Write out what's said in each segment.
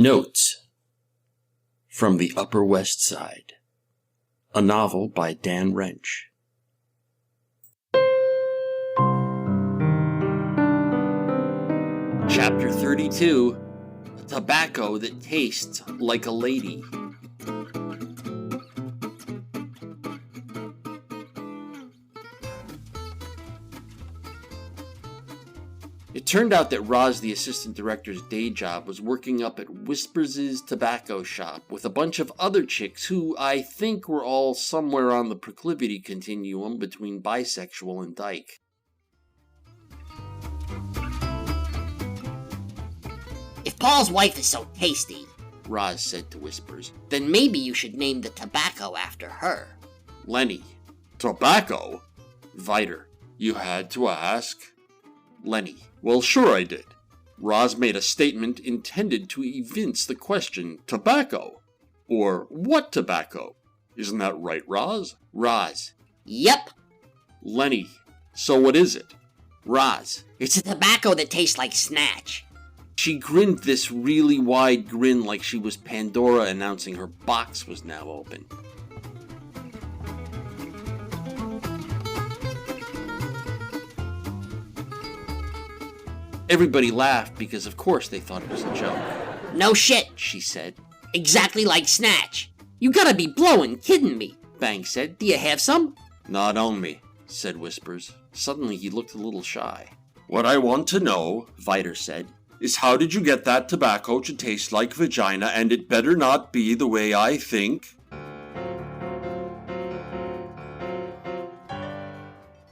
Notes from the Upper West Side, a novel by Dan Wrench. Chapter 32, Tobacco That Tastes Like a Lady. It turned out that Roz, the assistant director's day job, was working up at Whispers' tobacco shop with a bunch of other chicks who, I think, were all somewhere on the proclivity continuum between bisexual and dyke. If Paul's wife is so tasty, Roz said to Whispers. then maybe you should name the tobacco after her. Lenny. Tobacco? Viter. You had to ask? Lenny. Well, sure I did. Roz made a statement intended to evince the question, tobacco? Or what tobacco? Isn't that right, Roz? Roz. Yep. Lenny. So what is it? Roz. It's a tobacco that tastes like snatch. She grinned this really wide grin like she was Pandora announcing her box was now open. Everybody laughed because, of course, they thought it was a joke. No shit, She said. exactly like snatch. You gotta be blowin' kidding me, Bang said. Do you have some? Not on me, said Whispers. Suddenly he looked a little shy. What I want to know, Viter said, is how did you get that tobacco to taste like vagina, and it better not be the way I think?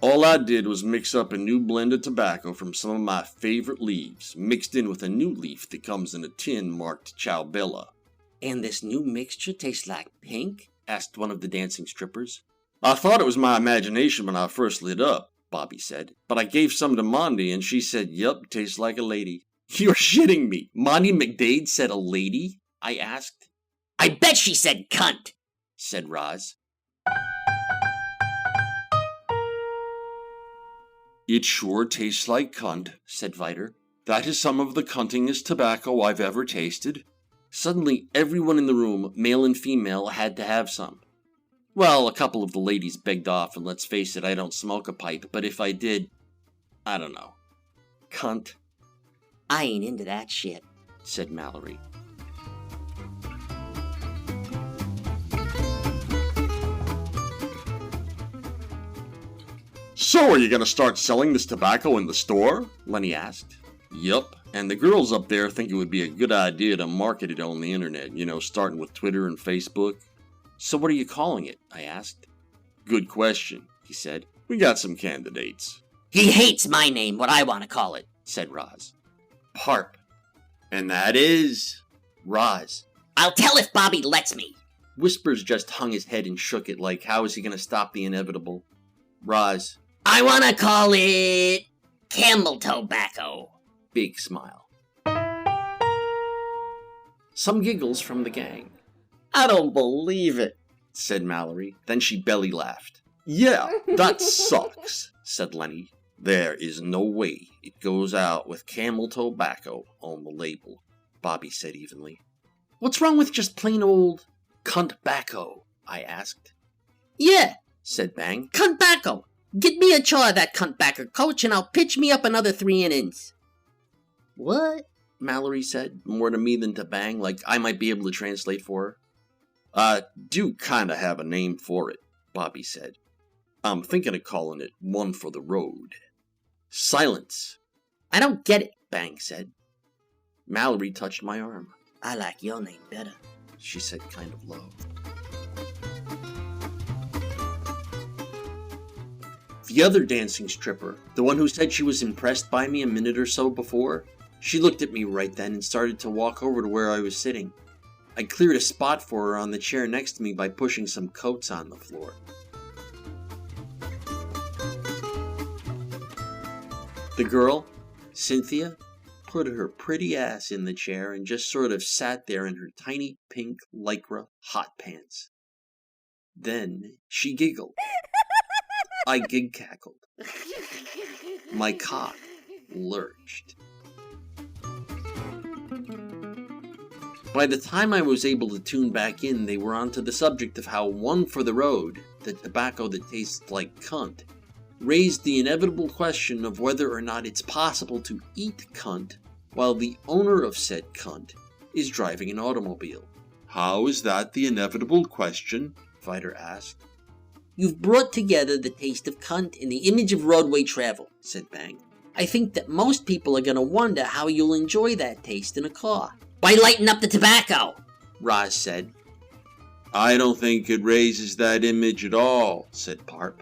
All I did was mix up a new blend of tobacco from some of my favorite leaves, mixed in with a new leaf that comes in a tin marked Ciao Bella. And this new mixture tastes like pink? Asked one of the dancing strippers. I thought it was my imagination when I first lit up, Bobby said, but I gave some to Mondi and she said, yup, tastes like a lady. You're shitting me. Mondi McDade said a lady? I asked. I bet she said cunt, Said Roz. It sure tastes like cunt, said Viter. That is some of the cuntingest tobacco I've ever tasted. Suddenly, everyone in the room, male and female, had to have some. Well, a couple of the ladies begged off, and let's face it, I don't smoke a pipe, but if I did, I don't know. Cunt, I ain't into that shit. said Mallory. So are you going to start selling this tobacco in the store? Lenny asked. Yup, and the girls up there think it would be a good idea to market it on the internet, starting with Twitter and Facebook. So what are you calling it? I asked. Good question, he said. We got some candidates. He hates my name, what I want to call it, Said Roz. Parp. And that is... Roz. I'll tell if Bobby lets me. Whispers just hung his head and shook it like, how is he going to stop the inevitable? Roz. I want to call it camel tobacco. Big smile. Some giggles from the gang. I don't believe it. Said Mallory. Then she belly laughed. Yeah, that sucks, said Lenny. There is no way it goes out with camel tobacco on the label, Bobby said evenly. What's wrong with just plain old cunt-bacco? I asked. Yeah, Said Bang. cunt-bacco. Get me a jar of that cunt-backer, coach, and I'll pitch me up another 3 innings. What? Mallory said, more to me than to Bang, like I might be able to translate for her. I do kinda have a name for it, Bobby said. I'm thinking of calling it One for the Road. Silence, I don't get it. Bang said. Mallory touched my arm. I like your name better. She said kind of low. The other dancing stripper, the one who said she was impressed by me a minute or so before, she looked at me right then and started to walk over to where I was sitting. I cleared a spot for her on the chair next to me by pushing some coats on the floor. The girl, Cynthia, put her pretty ass in the chair and just sort of sat there in her tiny pink lycra hot pants. Then she giggled. I gig-cackled. My cock lurched. By the time I was able to tune back in, they were onto the subject of how One for the Road, the tobacco that tastes like cunt, raised the inevitable question of whether or not it's possible to eat cunt while the owner of said cunt is driving an automobile. How is that the inevitable question? Vider asked. You've brought together the taste of cunt and the image of roadway travel, said Bang. I think that most people are going to wonder how you'll enjoy that taste in a car. By lighting up the tobacco, Roz said. I don't think it raises that image at all, said Parp.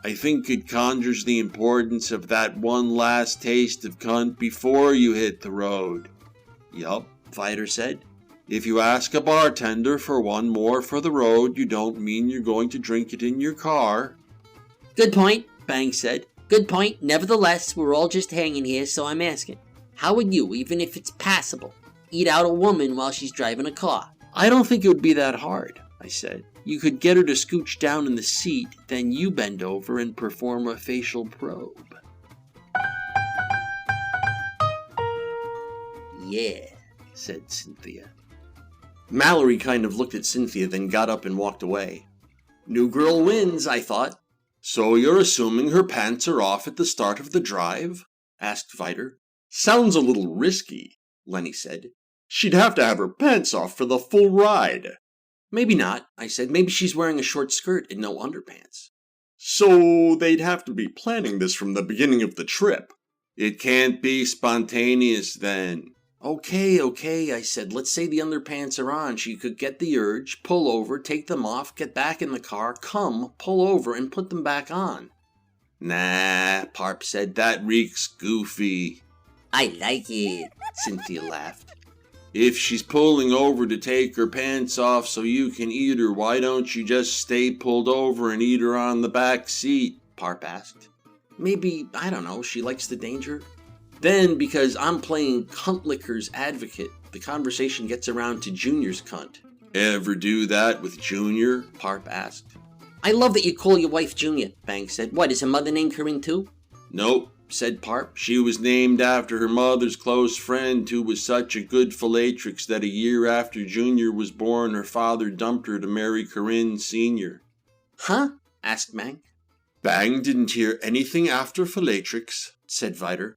I think it conjures the importance of that one last taste of cunt before you hit the road. Yup, Vider said. If you ask a bartender for one more for the road, you don't mean you're going to drink it in your car. Good point, Bang said. Good point. Nevertheless, we're all just hanging here, so I'm asking. How would you, even if it's passable, eat out a woman while she's driving a car? I don't think it would be that hard, I said. You could get her to scooch down in the seat, then you bend over and perform a facial probe. Yeah, said Cynthia. Mallory kind of looked at Cynthia, then got up and walked away. New girl wins, I thought. So you're assuming her pants are off at the start of the drive? Asked Vider. Sounds a little risky, Lenny said. She'd have to have her pants off for the full ride. Maybe not, I said. Maybe she's wearing a short skirt and no underpants. So they'd have to be planning this from the beginning of the trip. It can't be spontaneous then. Okay, I said. Let's say the underpants are on. She could get the urge, pull over, take them off, get back in the car, come, pull over, and put them back on. Nah, Parp said. That reeks goofy. I like it, Cynthia laughed. If she's pulling over to take her pants off so you can eat her, why don't you just stay pulled over and eat her on the back seat? Parp asked. Maybe, I don't know, she likes the danger. Then, because I'm playing cunt licker's advocate, the conversation gets around to Junior's cunt. Ever do that with Junior? Parp asked. I love that you call your wife Junior, Bang said. What, is her mother named Corinne too? Nope, said Parp. She was named after her mother's close friend who was such a good philatrix that a year after Junior was born, her father dumped her to marry Corinne Sr. Huh? Asked Bang. Bang didn't hear anything after philatrix, said Vider.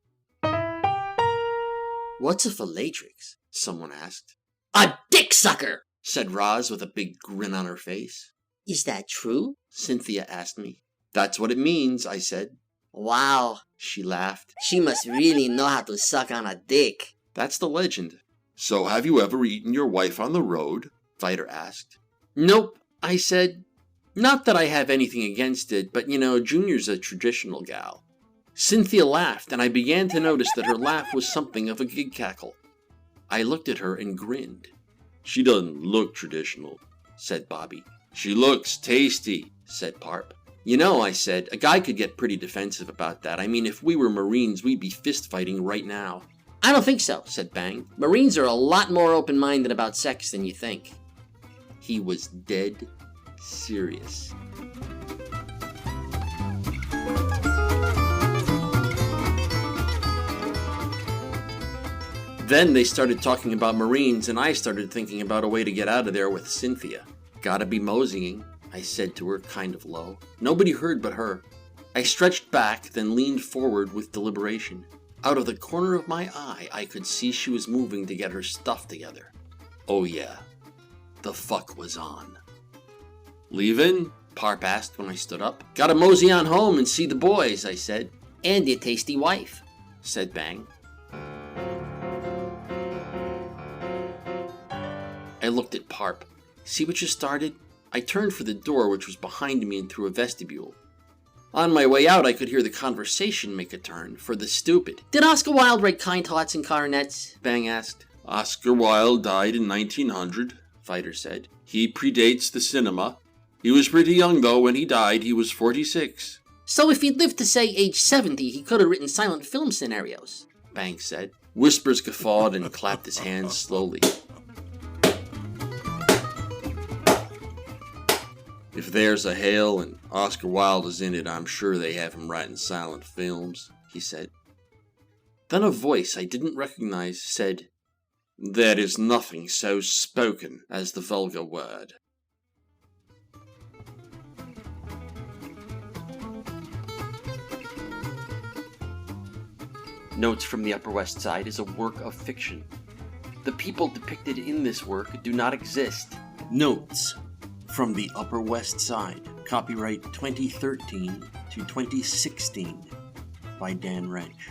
What's a philatrix? Someone asked. A dick sucker, said Roz with a big grin on her face. Is that true? Cynthia asked me. That's what it means, I said. Wow, she laughed. She must really know how to suck on a dick. That's the legend. So have you ever eaten your wife on the road? Vider asked. Nope, I said. Not that I have anything against it, but Junior's a traditional gal. Cynthia laughed, and I began to notice that her laugh was something of a gig cackle. I looked at her and grinned. She doesn't look traditional, said Bobby. She looks tasty, said Parp. I said, a guy could get pretty defensive about that. I mean, if we were Marines, we'd be fist fighting right now. I don't think so, said Bang. Marines are a lot more open-minded about sex than you think. He was dead serious. Then they started talking about Marines, and I started thinking about a way to get out of there with Cynthia. Gotta be moseying, I said to her kind of low. Nobody heard but her. I stretched back, then leaned forward with deliberation. Out of the corner of my eye, I could see she was moving to get her stuff together. Oh yeah, the fuck was on. Leavin'? Parp asked when I stood up. Gotta mosey on home and see the boys, I said. And your tasty wife, said Bang. I looked at Parp. See what you started? I turned for the door, which was behind me and through a vestibule. On my way out, I could hear the conversation make a turn, for the stupid. Did Oscar Wilde write Kind Hearts and Coronets? Bang asked. Oscar Wilde died in 1900, Vider said. He predates the cinema. He was pretty young, though. When he died, he was 46. So if he'd lived to, say, age 70, he could have written silent film scenarios, Bang said. Whispers guffawed and clapped his hands slowly. If there's a Hale and Oscar Wilde is in it, I'm sure they have him writing silent films, he said. Then a voice I didn't recognize said, There is nothing so spoken as the vulgar word. Notes from the Upper West Side is a work of fiction. The people depicted in this work do not exist. Notes from the Upper West Side, copyright 2013 to 2016 by Dan Wrench.